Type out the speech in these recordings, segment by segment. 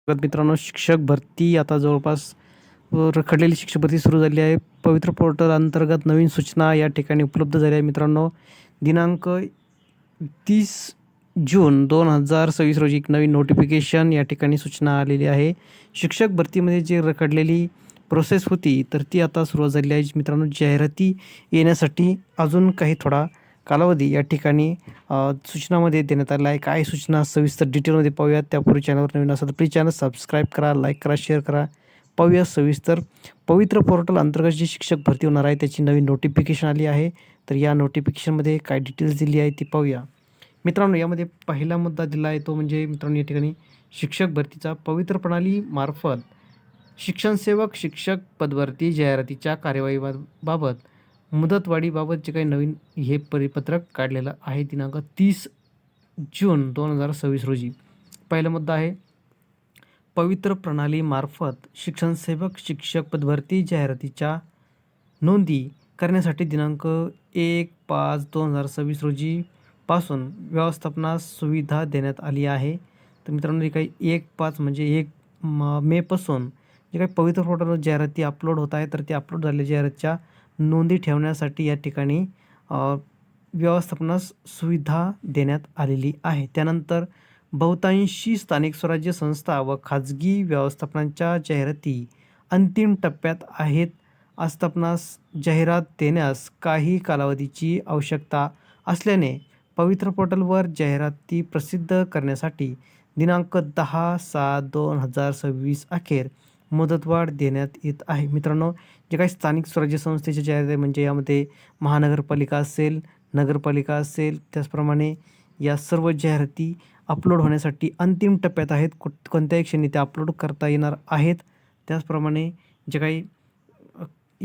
मित्रांनो, शिक्षक भरती आता जवळपास रखडलेली शिक्षक भरती सुरू झाली आहे. पवित्र पोर्टल अंतर्गत नवीन सूचना या ठिकाणी उपलब्ध झाल्या आहे. मित्रांनो, दिनांक 30 जून 2026 रोजी एक नवीन नोटिफिकेशन या ठिकाणी सूचना आलेली आहे. शिक्षक भरतीमध्ये जी रखडलेली प्रोसेस होती तर ती आता सुरुवात झालेली आहे. मित्रांनो, जाहिराती येण्यासाठी अजून काही थोडा कालावधी या ठिकाणी सूचनामध्ये देण्यात आला आहे. काय सूचना सविस्तर डिटेलमध्ये पाहूयात. त्यापूर्वी चॅनलवर नवीन असेल तर प्लीज चॅनल सबस्क्राईब करा, लाईक करा, शेअर करा. पाहूया सविस्तर. पवित्र पोर्टल अंतर्गत जी शिक्षक भरती होणार आहे त्याची नवीन नोटिफिकेशन आली आहे. तर या नोटिफिकेशनमध्ये काय डिटेल्स दिली आहे ती पाहूया. मित्रांनो, यामध्ये पहिला मुद्दा दिला आहे तो म्हणजे मित्रांनो या ठिकाणी शिक्षक भरतीचा पवित्र प्रणाली मार्फत शिक्षणसेवक शिक्षक पदभरती जाहिरातीच्या कार्यवाहीबाबत मुदतवाढीबाबत जे काही नवीन हे परिपत्रक काढलेलं आहे दिनांक 30 जून 2026 रोजी. पहिला मुद्दा आहे पवित्र प्रणालीमार्फत शिक्षणसेवक शिक्षक पदभरती जाहिरातीच्या नोंदी करण्यासाठी दिनांक 1/5/2026 रोजी पासून व्यवस्थापनास सुविधा देण्यात आली आहे. तर मित्रांनो, जे काही 1/5 म्हणजे 1 मेपासून जे काही पवित्र पोर्टलवर जाहिराती अपलोड होत आहे तर ते अपलोड झालेल्या जाहिरातीच्या नोंदी ठेवण्यासाठी या ठिकाणी व्यवस्थापनास सुविधा देण्यात आलेली आहे. त्यानंतर बहुतांशी स्थानिक स्वराज्य संस्था व खाजगी व्यवस्थापनांच्या जाहिराती अंतिम टप्प्यात आहेत. आस्थापनास जाहिरात देण्यास काही कालावधीची आवश्यकता असल्याने पवित्र पोर्टलवर जाहिराती प्रसिद्ध करण्यासाठी दिनांक 10/7/2026 अखेर मुदतवाढ देण्यात येत आहे. मित्रांनो, जे काही स्थानिक स्वराज्य संस्थेच्या जाहिराती म्हणजे यामध्ये महानगरपालिका असेल, नगरपालिका असेल, त्याचप्रमाणे या सर्व जाहिराती अपलोड होण्यासाठी अंतिम टप्प्यात आहेत. कोणत्याही क्षणी त्या अपलोड करता येणार आहेत. त्याचप्रमाणे जे काही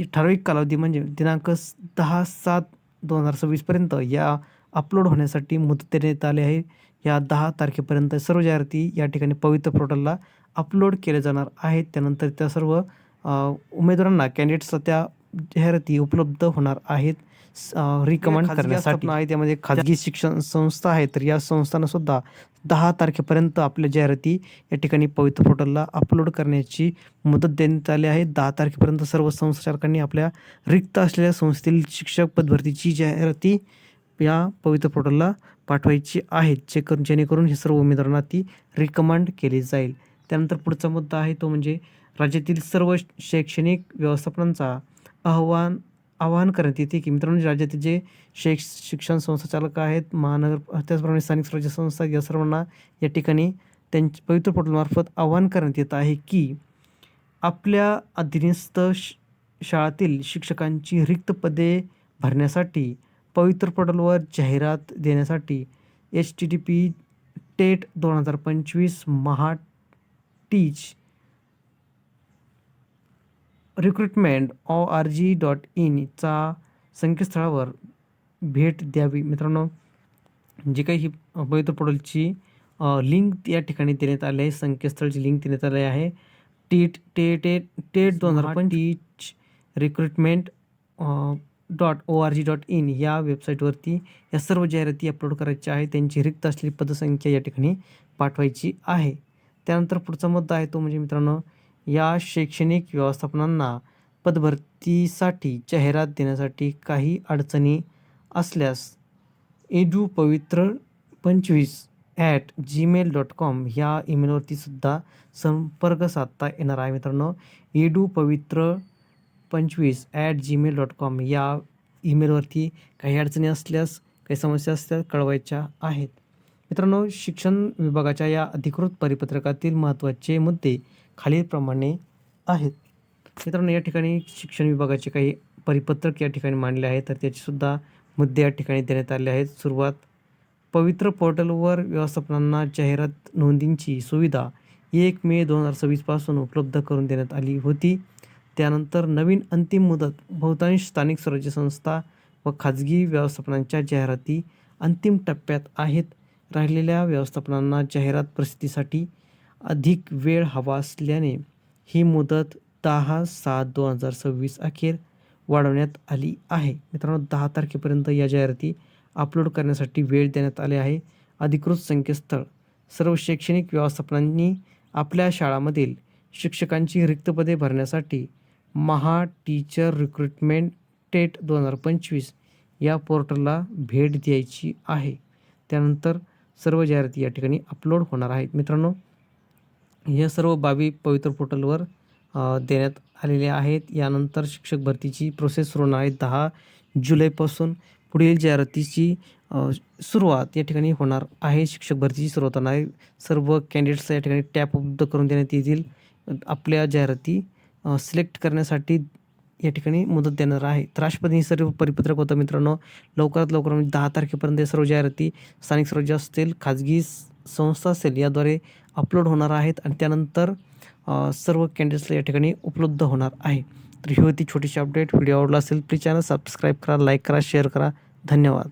ठराविक कालावधी म्हणजे दिनांक 10/7/2026 पर्यंत या अपलोड होण्यासाठी मुदत देण्यात आली आहे. या 10 तारखेपर्यंत सर्व जाहिराती या ठिकाणी पवित्र पोर्टलला अपलोड केले जाणार आहेत. त्यानंतर त्या सर्व उमेदवारांना कॅन्डिडेट्सला त्या जाहिराती उपलब्ध होणार आहेत रिकमेंड करण्यासाठी आहे. त्यामध्ये खाजगी शिक्षण संस्था आहे तर या संस्थांना सुद्धा 10 तारखेपर्यंत आपल्या जाहिराती या ठिकाणी पवित्र पोर्टलला अपलोड करण्याची मुदत देण्यात आली आहे. 10 तारखेपर्यंत सर्व संचालकांनी आपल्या रिक्त असलेल्या संस्थेतील शिक्षक पदभरतीची जाहिराती या पवित्र पोर्टलला पाठवायची आहेत. जेणेकरून हे सर्व उमेदवारांना ती रिकमेंड केली जाईल. त्यानंतर पुढचा मुद्दा आहे तो म्हणजे राज्यातील सर्व शैक्षणिक व्यवस्थापनांचा आवाहन करण्यात येते की मित्रांनो, राज्यातील जे शिक्षण संस्थाचालक आहेत, त्याचप्रमाणे स्थानिक स्वराज्य संस्था या सर्वांना या ठिकाणी त्यांच्या पवित्र पोर्टलमार्फत आवाहन करण्यात येत आहे की आपल्या अधीनस्थ शाळातील शिक्षकांची रिक्त पदे भरण्यासाठी पवित्र पोर्टलवर जाहिरात देण्यासाठी http://tet2025 महाटीच recruitment.org.in चा संकेतस्थळावर भेट द्यावी. मित्रांनो, जी काही ही पवित्र पोर्टलची लिंक या ठिकाणी देण्यात आली आहे, संकेतस्थळाची लिंक देण्यात आली आहे. tet2025 recruitment.org.in या वेबसाईटवरती या सर्व जाहिराती अपलोड करायच्या आहे. त्यांची रिक्त असलेली पदसंख्या या ठिकाणी पाठवायची आहे. त्यानंतर पुढचा मुद्दा आहे तो म्हणजे मित्रांनो, या शैक्षणिक व्यवस्थापनांना पदभरतीसाठी जाहिरात देण्यासाठी काही अडचणी असल्यास edupavitra25@gmail.com ह्या ईमेलवरती सुद्धा संपर्क साधता येणार आहे. मित्रांनो, edupavitra25@gmail.com या ईमेलवरती काही अडचणी असल्यास, काही समस्या असल्यास कळवायच्या आहेत. मित्रांनो, शिक्षण विभागाच्या या अधिकृत परिपत्रकातील महत्त्वाचे मुद्दे खालीलप्रमाणे आहेत. मित्रांनो, या ठिकाणी शिक्षण विभागाचे काही परिपत्रक या ठिकाणी मांडले आहे तर त्याचेसुद्धा मुद्दे या ठिकाणी देण्यात आले आहेत. सुरुवात, पवित्र पोर्टलवर व्यवस्थापनांना जाहिरात नोंदींची सुविधा 1 मे 2026 पासून उपलब्ध करून देण्यात आली होती. त्यानंतर नवीन अंतिम मुदत, बहुतांश स्थानिक स्वराज्य संस्था व खाजगी व्यवस्थापनांच्या जाहिराती अंतिम टप्प्यात आहेत. राहिलेल्या व्यवस्थापनांना जाहिरात प्रसिद्धीसाठी अधिक वेळ हवा असल्याने ही मुदत 10/7/2026 अखेर वाढवण्यात आली आहे. मित्रांनो, 10 तारखेपर्यंत या जाहिराती अपलोड करण्यासाठी वेळ देण्यात आले आहे. अधिकृत संकेतस्थळ, सर्व शैक्षणिक व्यवस्थापनांनी आपल्या शाळांमधील शिक्षकांची रिक्त पदे भरण्यासाठी महा टीचर रिक्रुटमेंट टेट 2025 या पोर्टलला भेट द्यायची आहे. त्यानंतर सर्व जाहिराती या ठिकाणी अपलोड होणार आहेत. मित्रांनो, या सर्व बाबी पवित्र पोर्टलवर देण्यात आलेल्या आहेत. यानंतर शिक्षक भरतीची प्रोसेस सुरू होणार आहे. 10 जुलैपासून पुढील जाहिरातीची सुरुवात या ठिकाणी होणार आहे. शिक्षक भरतीची सुरुवात होणार आहे. सर्व कॅन्डिडेट्सला या ठिकाणी टॅब उपलब्ध करून देण्यात येतील. आपल्या जाहिराती सिलेक्ट करण्यासाठी या ठिकाणी मुदत देणार आहे. तर अशा पद्धतीने सर्व परिपत्रक होतं मित्रांनो. लवकरात लवकर म्हणजे 10 तारखेपर्यंत या सर्व जाहिराती स्थानिक स्वराज्य असतील, खाजगी संस्था असेल याद्वारे अपलोड होणार आहेत आणि त्यानंतर सर्व कॅन्डिडेट्सला या ठिकाणी उपलब्ध होणार आहे. तर ही होती छोटीशी अपडेट. व्हिडिओ आवडला असेल प्लीज चॅनल सबस्क्राईब करा, लाईक करा, शेअर करा. धन्यवाद.